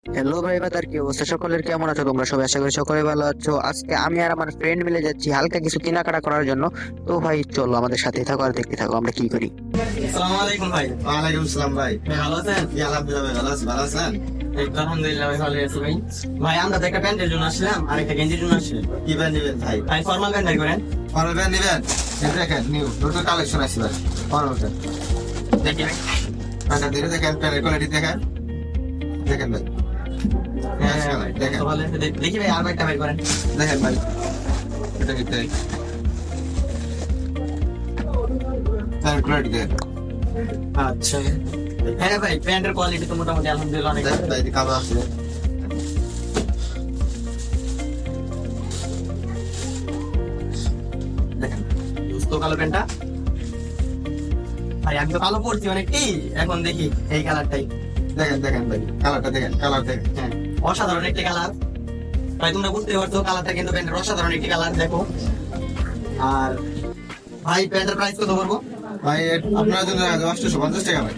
Hello ভাই বাদার, কি অবস্থা সকলের? কেমন আছো তোমরা সবাই? আশা করি সকলে ভালো আছো। আজকে আমি আর আমার ফ্রেন্ড মিলে যাচ্ছি হালকা কিছু কেনাকাটা করার জন্য। তো ভাই চলো আমাদের সাথে থাকো আর দেখতে থাকো আমরা কি করি। আসসালামু আলাইকুম ভাই। ওয়ালাইকুম সালাম ভাই। ভাই ভালো আছেন? জি আলহামদুলিল্লাহ ভাই, ভালো আছি। ভালো আছেন? এই তো আলহামদুলিল্লাহ ভাই, ভালো আছি ভাই। ভাই আমরা তো একটা প্যান্টের জন্য আসলাম আর একটা গেঞ্জির জন্য আসলাম। কি ব্যান্ড নেবেন ভাই? ভাই ফর্মাল প্যান্ট বের করেন। ফর্মাল ব্যান্ড নেবেন? এই দেখেন নিউ দুটো কালেকশন আছে ভাই ফর্মাল ব্যান্ড। দেখি ভাই। প্যান্টটা ধরে দেখেন, প্যান্টের কোয়ালিটি দেখেন। দেখেন ভাই, হ্যাঁ, দেখেন। তো ভালো আছে। দেখি ভাই আর একটা বের করেন। দেখেন ভাই, এটা কি তাই? প্যান্টের কোয়ালিটি দেখেন। আচ্ছা। হ্যাঁ ভাই, প্যান্টের কোয়ালিটি তো মোটামুটি আলহামদুলিল্লাহ অনেক দেখেন ভাই, কালো আছে। দেখেন তো কালো প্যান্টটা। ভাই আমি তো কালো পরছি অনেকই, এখন দেখি এই কালারটাই। দেখেন দেখেন ভাই, কালারটা দেখেন, কালার দেখেন। হ্যাঁ, অসাধারণ একটি কালার। ভাই তোমরা বুঝতে পারছো কালারটা কিন্তু প্যান্টের অসাধারণ একটি কালার, দেখো। আর ভাই প্যান্টের প্রাইস কত করবো? ভাই আপনার জন্য 850 টাকা ভাই।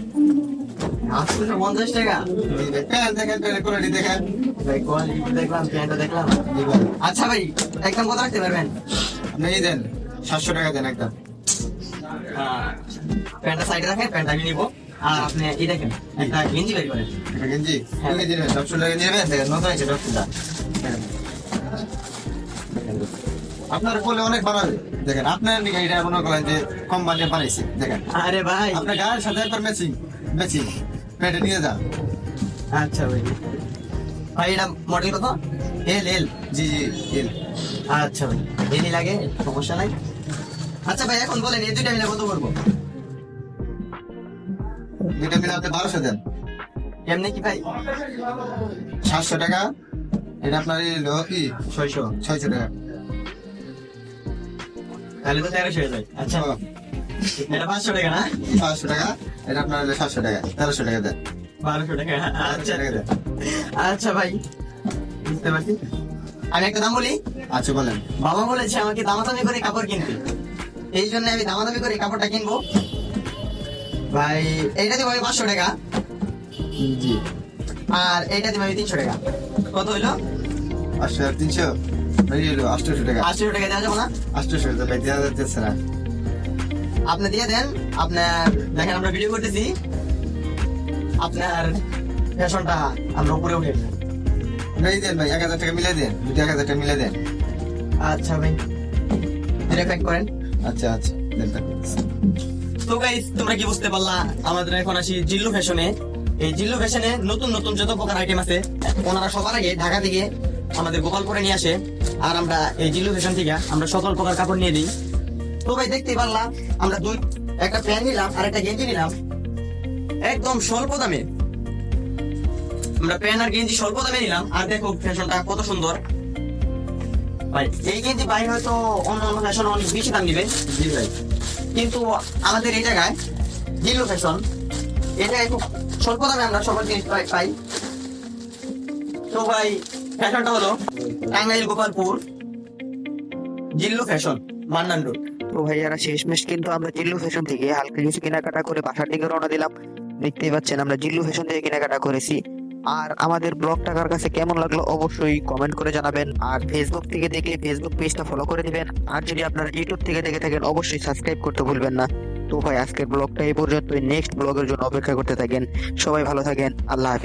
850 টাকা। প্যান্ট দেখেন, প্যান্টের কোয়ালিটি দেখেন। ভাই কোয়ালিটি দেখলাম, প্যান্টটা দেখলাম। জি ভাই, আচ্ছা ভাই, একদম কত রাখতে পারবেন? আপনি এই দেন 700 টাকা দেন একদম। প্যান্টটা সাইডে রাখেন, প্যান্ট আমি নিবো। আর আপনি এই দেখেন একটা গেঞ্জি বের করেন। এটা গেঞ্জি হ্যাঁ। গেঞ্জি নেবেন, 700 টাকা নেবেন। দেখেন নতুন আছে 700 আপনার বলে অনেক বানাবে। দেখেন আপনার নিকে এটা মনে করেন যে কম বাজে বানাইছে। দেখেন আরে ভাই, আপনার গায়ের সাথে একবার ম্যাচিং ম্যাচিং পেটে নিয়ে যান। আচ্ছা ভাই। ভাই এটা মডেল কত? এল এল। জি জি এল। আচ্ছা ভাই, এলই লাগে, সমস্যা নাই। আচ্ছা ভাই এখন বলেন এই দুইটা মিলে কত করবো? দুইটা মিলে আপনি 1200 দেন। এমনি কি ভাই? 700 টাকা। এটা আপনার এলো কি 600 টাকা। তাহলে তো 1300 হয়ে যায়। আচ্ছা, ও, এটা 500 টাকা না? 500 টাকা। এটা আপনার হলো 700 টাকা, 1300 টাকা দেন। 1200 টাকা। আচ্ছা 1300 টাকা দেন। আচ্ছা ভাই, বুঝতে পারছি। আমি একটা দাম বলি। আচ্ছা বলেন। বাবা বলেছে আমাকে দামাদামি করে কাপড় কিনতে, এই জন্য আমি দামাদামি করে কাপড়টা কিনবো। ভাই এইটা দিব আমি 500 টাকা, জি আর এইটা দিব আমি 300 টাকা। কত হইলো? 800 আর 300 ভাই হলো 800 টাকা। 800 টাকা দেওয়া যাবো না? 800 টাকা ভাই দেওয়া যাচ্ছে না। আপনি দিয়ে দেন। আপনার দেখেন আমরা ভিডিও করতেছি, আপনার ফ্যাশনটা আমরা উপরে উঠে। এই দেন ভাই 1000 টাকা মিলে দেন, 1000 টাকা মিলে দেন। আচ্ছা ভাই, প্যাক করেন। আচ্ছা আচ্ছা দেন দেন। তো গাইস, তোমরা কি বুঝতে পারলা? আমাদের এখন আসি জিল্লু ফ্যাশনে। এই জিল্লু ফ্যাশনে নতুন নতুন যত প্রকার আইটেম আছে, ওনারা সবার আগে ঢাকা থেকে আমাদের গোপালপুরে নিয়ে আসে। আর আমরা এই জিল্লু ফ্যাশন থেকে আমরা সকল প্রকার কাপড় নিয়ে দিই। তো ভাই দেখতেই পারলাম, আমরা একটা প্যান্ট নিলাম আর একটা গেঞ্জি নিলাম একদম স্বল্প দামে। আমরা প্যান্ট আর গেঞ্জি স্বল্প দামে নিলাম। আর দেখো ফ্যাশনটা কত সুন্দর। ভাই এই গেঞ্জি ভাই হয়তো অন্য অন্য ফ্যাশন অনেক বেশি দাম নিবে, জি ভাই। কিন্তু আমাদের এই জায়গায় জিল্লু ফ্যাশন, এই জায়গায় খুব স্বল্প দামে আমরা সকল জিনিস পাই। তো ভাই ফ্যাশনটা হলো টাঙ্গাইল গোপালপুর জিল্লু ফ্যাশন, মান্নান রোড। তো ভাইয়ারা শেষমেশ কিন্তু আমরা জিল্লু ফ্যাশন থেকে হালকা কিছু কেনাকাটা করে বাসার দিকে রওনা দিলাম। দেখতেই পাচ্ছেন আমরা জিল্লু ফ্যাশন থেকে কেনাকাটা করেছি। আর আমাদের ব্লগটা কার কাছে কেমন লাগলো অবশ্যই কমেন্ট করে জানাবেন। আর ফেসবুক থেকে দেখলে ফেসবুক পেজটা ফলো করে দিবেন। আর যদি আপনারা ইউটিউব থেকে দেখে থাকেন অবশ্যই সাবস্ক্রাইব করতে ভুলবেন না। তো ভাই আজকের ব্লগটা এই পর্যন্তই। নেক্সট ব্লগের জন্য অপেক্ষা করতে থাকেন। সবাই ভালো থাকেন। আল্লাহ হাফেজ।